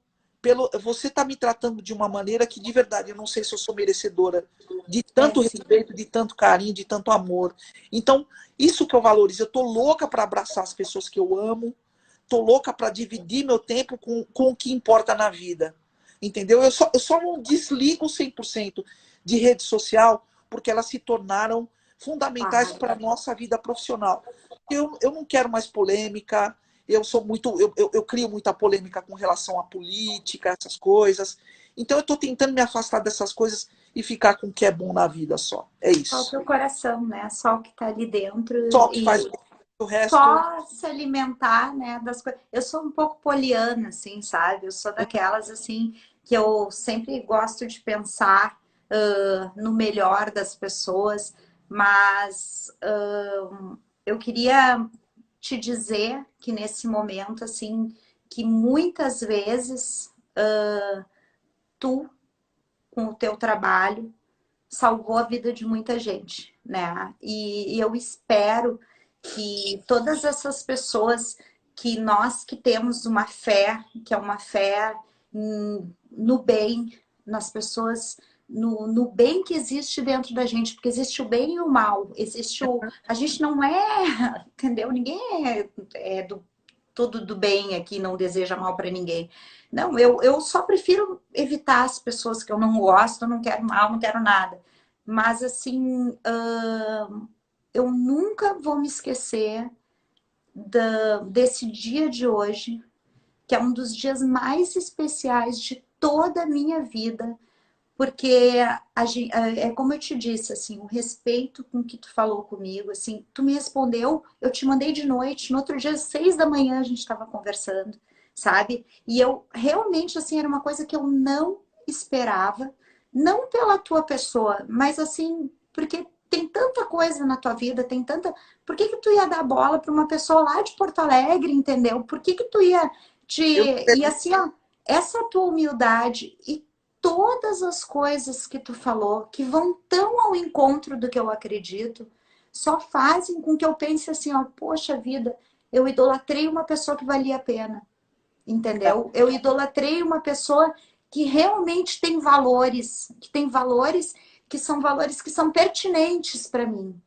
você está me tratando de uma maneira que de verdade eu não sei se eu sou merecedora de é tanto sim. respeito, de tanto carinho, de tanto amor. Então, isso que eu valorizo, eu estou louca para abraçar as pessoas que eu amo, estou louca para dividir meu tempo com o que importa na vida. Entendeu? Eu só não desligo 100% de rede social porque elas se tornaram fundamentais Ah, para a nossa vida profissional. Eu não quero mais polêmica, eu sou muito, eu crio muita polêmica com relação à política, essas coisas. Então eu tô tentando me afastar dessas coisas e ficar com o que é bom na vida só. É Só o isso. teu coração, né? Só o que tá ali dentro Só o que faz e bem, o resto. só se alimentar, né, das coisas. Eu sou um pouco poliana, assim, sabe? Eu sou daquelas, assim, que eu sempre gosto de pensar no melhor das pessoas, mas eu queria te dizer que nesse momento, assim, que muitas vezes tu, com o teu trabalho, salvou a vida de muita gente, né? E eu espero que todas essas pessoas que nós que temos uma fé, que é uma fé no bem, nas pessoas, no bem que existe dentro da gente, porque existe o bem e o mal, existe o. A gente não é, entendeu? Ninguém é do tudo do bem aqui, não deseja mal para ninguém. Não, eu só prefiro evitar as pessoas que eu não gosto, não quero mal, não quero nada. Mas assim, eu nunca vou me esquecer desse dia de hoje, que é um dos dias mais especiais de toda a minha vida, porque é como eu te disse, assim, o respeito com que tu falou comigo, assim, tu me respondeu, eu te mandei de noite, no outro dia, 6 da manhã, a gente estava conversando, sabe? E eu realmente, assim, era uma coisa que eu não esperava, não pela tua pessoa, mas assim, porque tem tanta coisa na tua vida, tem tanta. Por que que tu ia dar bola para uma pessoa lá de Porto Alegre, entendeu? Por que que tu ia te. Eu, E assim, ó, essa tua humildade e todas as coisas que tu falou, que vão tão ao encontro do que eu acredito, só fazem com que eu pense assim, ó, poxa vida, eu idolatrei uma pessoa que valia a pena, entendeu? Eu idolatrei uma pessoa que realmente tem valores que são pertinentes para mim.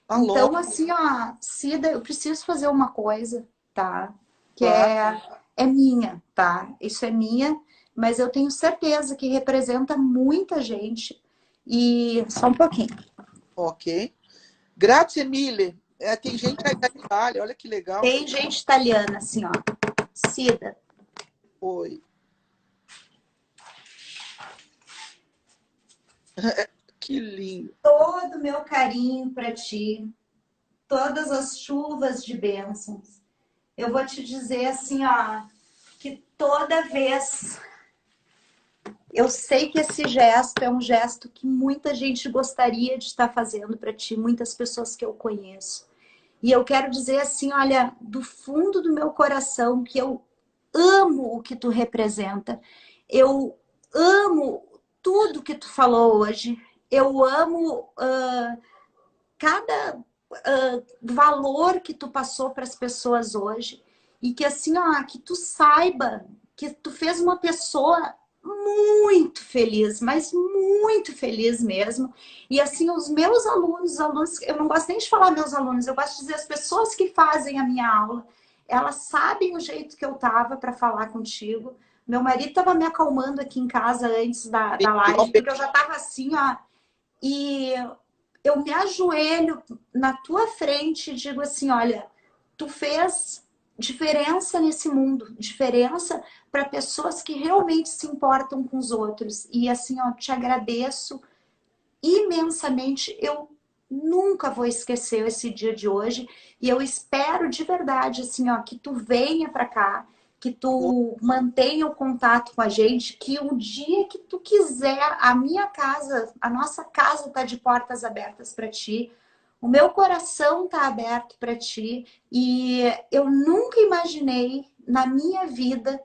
alô, Então, assim, ó, Cida, eu preciso fazer uma coisa, tá? Que claro, é minha, tá? Isso é minha, mas eu tenho certeza que representa muita gente. E só um pouquinho. ok. Grazie mille. É, tem gente aí da Itália, olha que legal. Tem gente italiana, assim, ó. Cida, Oi. Que lindo. todo o meu carinho para ti, todas as chuvas de bênçãos. Eu vou te dizer assim, ó, que toda vez eu sei que esse gesto é um gesto que muita gente gostaria de estar fazendo para ti, muitas pessoas que eu conheço. E eu quero dizer assim, olha, do fundo do meu coração, que eu amo o que tu representa. Eu amo tudo que tu falou hoje. Eu amo cada valor que tu passou para as pessoas hoje. E que assim, ó, que tu saiba que tu fez uma pessoa muito feliz, mas muito feliz mesmo. E assim, os meus alunos, eu não gosto nem de falar meus alunos, eu gosto de dizer as pessoas que fazem a minha aula, elas sabem o jeito que eu tava para falar contigo. Meu marido estava me acalmando aqui em casa antes da live, porque eu já tava assim, ó. E eu me ajoelho na tua frente e digo assim: olha, tu fez diferença nesse mundo, diferença para pessoas que realmente se importam com os outros. E assim, ó, te agradeço imensamente. Eu nunca vou esquecer esse dia de hoje e eu espero de verdade assim, ó, que tu venha para cá, que tu mantenha o contato com a gente, que um dia que tu quiser, a minha casa, a nossa casa tá de portas abertas para ti. O meu coração tá aberto para ti e eu nunca imaginei na minha vida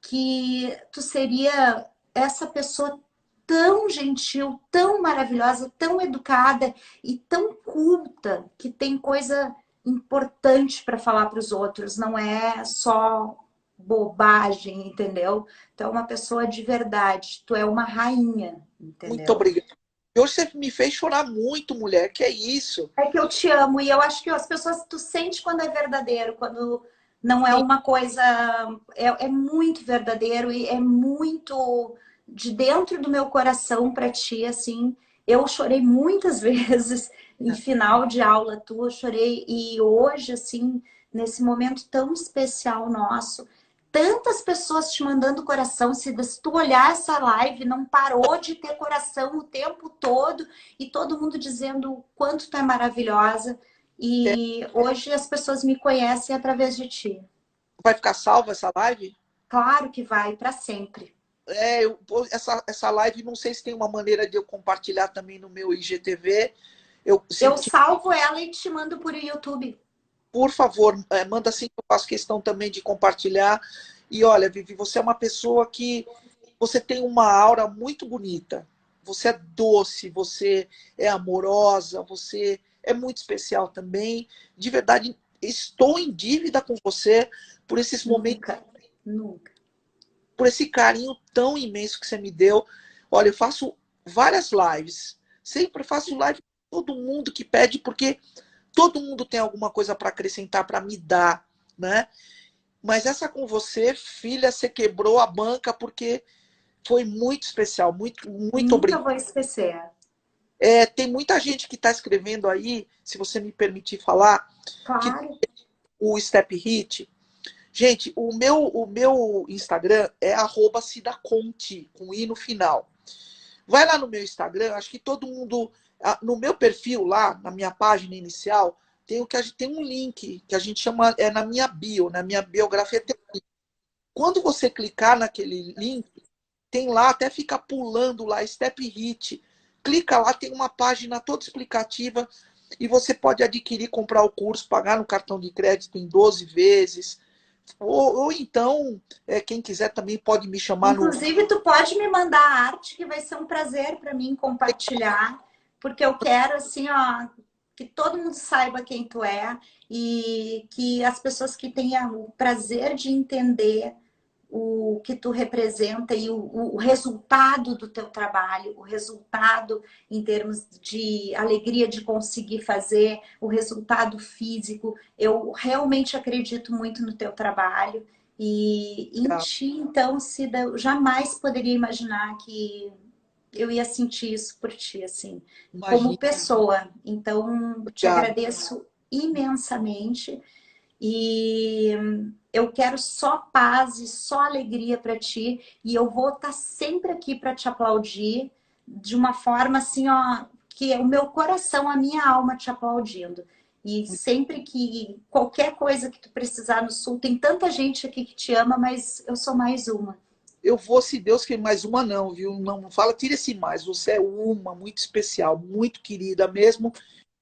que tu seria essa pessoa tão gentil, tão maravilhosa, tão educada e tão culta, que tem coisa importante para falar para os outros, não é só bobagem, entendeu? Tu é uma pessoa de verdade, tu é uma rainha, Muito entendeu? obrigado. E hoje você me fez chorar muito, mulher. Que é isso? É que eu te amo e eu acho que as pessoas, tu sente quando é verdadeiro, quando não é Sim, uma coisa, é muito verdadeiro e é muito de dentro do meu coração para ti, assim. Eu chorei muitas vezes em final de aula tua, eu chorei e hoje, assim, nesse momento tão especial nosso. Tantas pessoas te mandando coração. Se tu olhar essa live, não parou de ter coração o tempo todo e todo mundo dizendo o quanto tu é maravilhosa. É, E hoje as pessoas me conhecem através de ti. vai ficar salva essa live? Claro que vai, para sempre. Essa live, não sei se tem uma maneira de eu compartilhar também no meu IGTV. Eu, se, Eu salvo ela e te mando por YouTube. por favor, manda assim que eu faço questão também de compartilhar. E olha, Vivi, você é uma pessoa que você tem uma aura muito bonita. Você é doce, você é amorosa, você é muito especial também. De verdade, estou em dívida com você por esses momentos, Nunca, nunca. por esse carinho tão imenso que você me deu. Olha, eu faço várias lives. Sempre faço live com todo mundo que pede, porque todo mundo tem alguma coisa para acrescentar, para me dar, né? Mas essa com você, filha, você quebrou a banca, porque foi muito especial, muito Nunca obrigado. vou esquecer. Tem muita gente que está escrevendo aí, se você me permitir falar, que Claro. o Step Hit. Gente, o meu Instagram é @cidaconte, com i no final. Vai lá no meu Instagram, acho que todo mundo. No meu perfil lá, na minha página inicial, tem um link que a gente chama, na minha bio, na minha biografia tem um link. Quando você clicar naquele link, tem lá, até fica pulando lá, Step Hit. Clica lá, tem uma página toda explicativa e você pode adquirir, comprar o curso, pagar no cartão de crédito em 12 vezes. Ou então, quem quiser também pode me chamar no. Inclusive, tu pode me mandar a arte, que vai ser um prazer para mim compartilhar, porque eu quero, assim, ó, que todo mundo saiba quem tu é e que as pessoas que tenham o prazer de entender o que tu representa e o resultado do teu trabalho, o resultado em termos de alegria de conseguir fazer, o resultado físico. Eu realmente acredito muito no teu trabalho e em ti, então, Cida, eu jamais poderia imaginar que eu ia sentir isso por ti, assim, como Imagina, pessoa. Então, te obrigado. agradeço imensamente e eu quero só paz e só alegria para ti. E eu vou estar sempre aqui para te aplaudir de uma forma assim, ó, que é o meu coração, a minha alma te aplaudindo. E sempre que qualquer coisa que tu precisar no Sul, tem tanta gente aqui que te ama, mas eu sou mais uma. Eu vou, se Deus quer, mais uma não, viu? Não fala, tira esse mais. Você é uma muito especial, muito querida mesmo.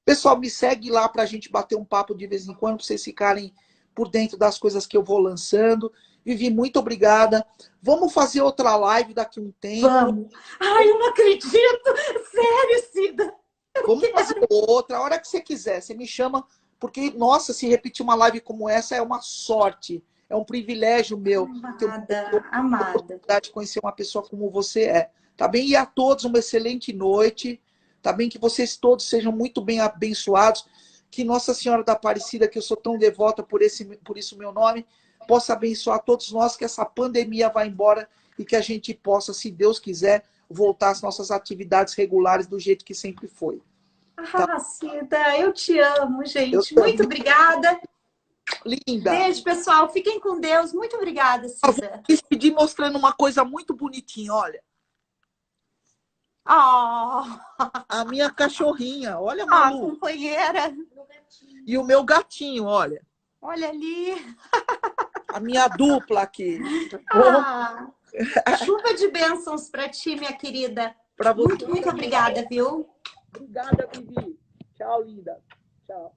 Pessoal, me segue lá para a gente bater um papo de vez em quando, para vocês ficarem por dentro das coisas que eu vou lançando. Vivi, muito obrigada. Vamos fazer outra live daqui a um tempo. Vamos! Ai, eu não acredito! Sério, Cida! Eu Vamos fazer quero! outra, a hora que você quiser. Você me chama, porque, nossa, se repetir uma live como essa é uma sorte. É um privilégio meu ter Amada, a amada. oportunidade de conhecer uma pessoa como você é. Tá bem? E a todos uma excelente noite. Tá bem? Que vocês todos sejam muito bem abençoados. Que Nossa Senhora da Aparecida, que eu sou tão devota por isso meu nome, possa abençoar todos nós, que essa pandemia vá embora e que a gente possa, se Deus quiser, voltar às nossas atividades regulares do jeito que sempre foi. Tá? Ah, Cida, eu te amo, Eu gente. Muito também, obrigada. linda. Beijo, pessoal. Fiquem com Deus. Muito obrigada, Eu vou Cida. me despedir mostrando uma coisa muito bonitinha, olha. Oh, A minha cachorrinha, olha, a Malu. companheira. E o meu gatinho, olha. Olha ali. A minha dupla aqui. Tá bom? Ah, chuva de bênçãos para ti, minha querida. Para você. Muito, muito obrigada, viu? Obrigada, Vivi. Tchau, linda. Tchau.